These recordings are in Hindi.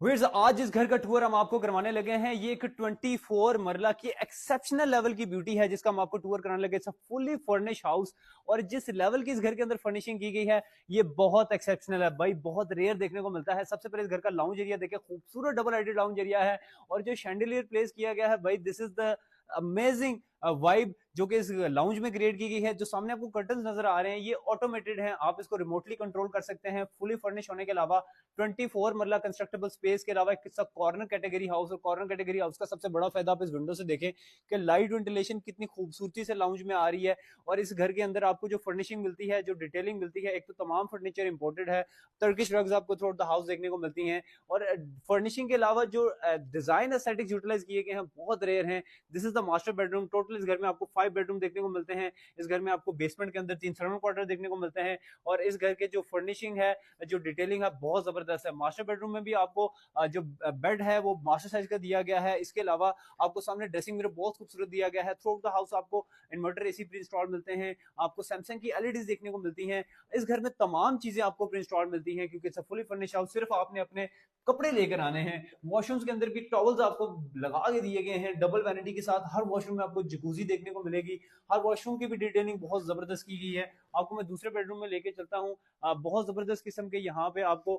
व्यूअर्स, आज इस घर का टूर हम आपको करवाने लगे हैं। ये एक 24 मरला की एक्सेप्शनल लेवल की ब्यूटी है जिसका हम आपको टूर कराने लगे। इट्स फुल्ली फर्निश हाउस और जिस लेवल की इस घर के अंदर फर्निशिंग की गई है ये बहुत एक्सेप्शनल है भाई, बहुत रेयर देखने को मिलता है। सबसे पहले इस घर का लाउंज एरिया देखिए, खूबसूरत डबल हाइटेड लाउंज एरिया है और जो शैंडिलियर प्लेस किया गया है भाई, this is the amazing vibe जो कि इस लाउंज में क्रिएट की गई है। जो सामने आपको कर्टन्स नजर आ रहे हैं ये ऑटोमेटेड हैं, आप इसको रिमोटली कंट्रोल कर सकते हैं। फुली फर्निश होने के अलावा 24 मरला कंस्ट्रक्टेबल स्पेस के अलावा एक कॉर्नर कैटेगरी हाउस, और कॉर्नर कैटेगरी हाउस का सबसे बड़ा फायदा आप इस विंडो से देखें कि लाइट वेंटिलेशन कितनी खूबसूरती से लाउंज में आ रही है। और इस घर के अंदर आपको जो फर्निशिंग मिलती है, जो डिटेलिंग मिलती है, एक तो तमाम फर्नीचर इंपोर्टेड है, टर्किश रग्स आपको थ्रू आउट द हाउस देखने को मिलती हैं। और फर्निशिंग के अलावा जो डिजाइन एस्थेटिक्स यूटिलाइज किए गए हैं बहुत रेयर हैं। This is the master bedroom. Total इस घर में आपको 5 बेडरूम देखने को मिलते हैं। इस घर में आपको बेसमेंट के अंदर 3 सर्वेंट क्वार्टर देखने को मिलते हैं। और इस घर के जो फर्निशिंग है, जो डिटेलिंग है, बहुत जबरदस्त है। मास्टर बेडरूम में भी आपको जो बेड है वो मास्टर साइज का दिया गया है। इसके अलावा आपको सामने ड्रेसिंग मिरर बहुत खूबसूरत दिया गया है। थ्रू आउट द हाउस आपको इन्वर्टर एसी प्री इंस्टॉल मिलते हैं, आपको सैमसंग की एलईडी देखने को मिलती हैं। इस घर में तमाम चीजें आपको प्री इंस्टॉल मिलती हैं क्योंकि इट्स फुली फर्निश हाउस। सिर्फ आपने अपने कपड़े लेकर आने हैं। वॉशरूम्स के अंदर भी टॉवल्स आपको लगा के दिए गए हैं डबल वैनिटी के साथ। हर वॉशरूम में आपको जकूजी देखने को मिलेगी। हर वॉशरूम की भी डिटेलिंग बहुत जबरदस्त की गई है। आपको मैं दूसरे बेडरूम में लेके चलता हूँ। बहुत जबरदस्त किस्म के यहाँ पे आपको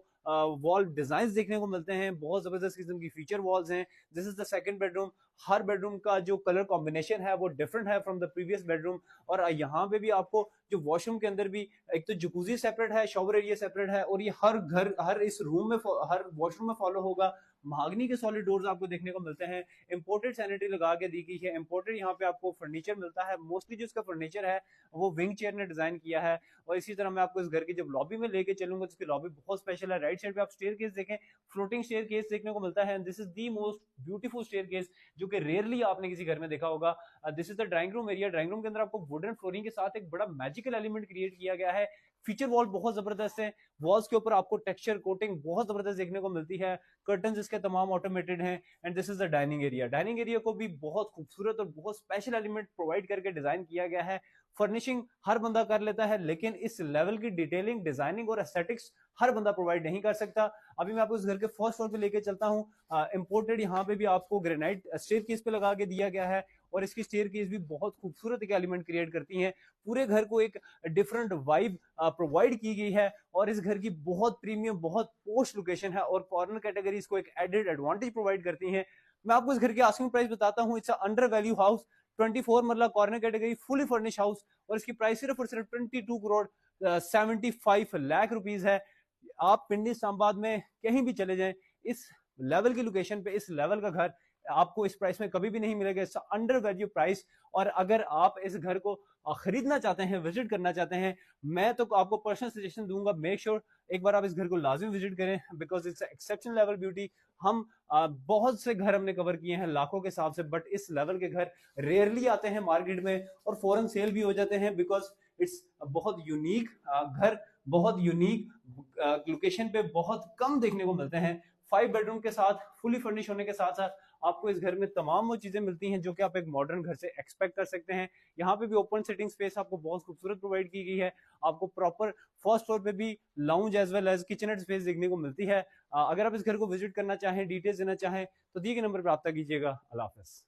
वॉल डिजाइन देखने को मिलते हैं, बहुत जबरदस्त किस्म की फीचर वॉल्स हैं। This is the second bedroom. Her bedroom का जो कलर कॉम्बिनेशन है वो डिफरेंट है फ्रॉम द प्रीवियस बेडरूम। और यहाँ पे भी आपको जो वॉशरूम के अंदर भी एक तो जकूजी सेपरेट है, शॉवर एरिया सेपरेट है, और ये हर इस रूम में हर वॉशरूम में फॉलो होगा। महागनी के सॉलिड डोर्स आपको देखने को मिलते हैं। इंपोर्टेड सैनिटरी लगा के दी गई है। इंपोर्टेड यहाँ पे आपको फर्नीचर मिलता है। मोस्टली जो इसका फर्नीचर है वो विंग चेयर ने डिजाइन किया है। और इसी तरह मैं आपको इस घर की जब लॉबी में लेके चलूंगा तो इसकी लॉबी बहुत स्पेशल है। राइट साइड पे आप स्टेयर केस देखें, फ्लोटिंग स्टेयर केस देखने को मिलता है। This is the most beautiful staircase जो कि रेयरली आपने किसी घर में देखा होगा। This is the drawing room area. Drawing room के अंदर आपको वुडन फ्लोरिंग के साथ एक बड़ा मैजिकल एलिमेंट क्रिएट किया गया है। फीचर वॉल बहुत जबरदस्त है। वॉल्स के ऊपर आपको टेक्सचर कोटिंग बहुत जबरदस्त देखने को मिलती है। कर्टन इसके तमाम ऑटोमेटेड हैं। And this is the dining area. Dining area को भी बहुत खूबसूरत और बहुत स्पेशल एलिमेंट प्रोवाइड करके डिजाइन किया गया है। फर्निशिंग हर बंदा कर लेता है लेकिन इस लेवल की डिटेलिंग, डिजाइनिंग और एस्थेटिक्स हर बंदा प्रोवाइड नहीं कर सकता। अभी मैं आपको इस घर के फर्स्ट फ्लोर पे लेके चलता हूँ। इंपोर्टेड यहाँ पे भी आपको ग्रेनाइट स्टेयर केस पे लगा के दिया गया है। और इसकी स्टेयर केस भी बहुत खूबसूरत एक एलिमेंट क्रिएट करती हैं। पूरे घर को एक डिफरेंट वाइब प्रोवाइड की गई है। और इस घर की बहुत प्रीमियम, बहुत पोस्ट लोकेशन है और कॉर्नर कैटेगरीज को एक एडेड एडवांटेज प्रोवाइड करती हैं। मैं आपको इस घर की आस्किंग प्राइस बताता हूँ। इट्स अंडर वैल्यू हाउस, 24 मरला corner category, fully furnish house, और इसकी प्राइस सिर्फ और सिर्फ 22 करोड़ 75 लाख रुपीज है। आप पिंडी इस्लामाबाद में कहीं भी चले जाएं, इस लेवल की लोकेशन पे इस लेवल का घर आपको इस प्राइस में कभी भी नहीं मिलेगा। It's under value price. और अगर आप इस घर को खरीदना चाहते हैं, विजिट करना चाहते हैं, मैं तो आपको पर्सनल सजेशन दूंगा, मेक श्योर एक बार आप इस घर को लाजिम विजिट करें because it's exceptional level beauty. हम बहुत से घर हमने कवर किए हैं लाखों के हिसाब से, बट इस लेवल के घर रेयरली आते हैं मार्केट में और फौरन सेल भी हो जाते हैं बिकॉज इट्स बहुत यूनिक घर, बहुत यूनिक लोकेशन पे बहुत कम देखने को मिलते हैं। 5 बेडरूम के साथ फुली फर्निश होने के साथ साथ आपको इस घर में तमाम वो चीजें मिलती हैं जो कि आप एक मॉडर्न घर से एक्सपेक्ट कर सकते हैं। यहाँ पे भी ओपन सिटिंग स्पेस आपको बहुत खूबसूरत प्रोवाइड की गई है। आपको प्रॉपर फर्स्ट फ्लोर पे भी lounge as well as kitchen space देखने को मिलती है। अगर आप इस घर को विजिट करना चाहें, डिटेल्स देना चाहें तो दिए गए नंबर पर रब्ता कीजिएगा। अल्लाह हाफिज।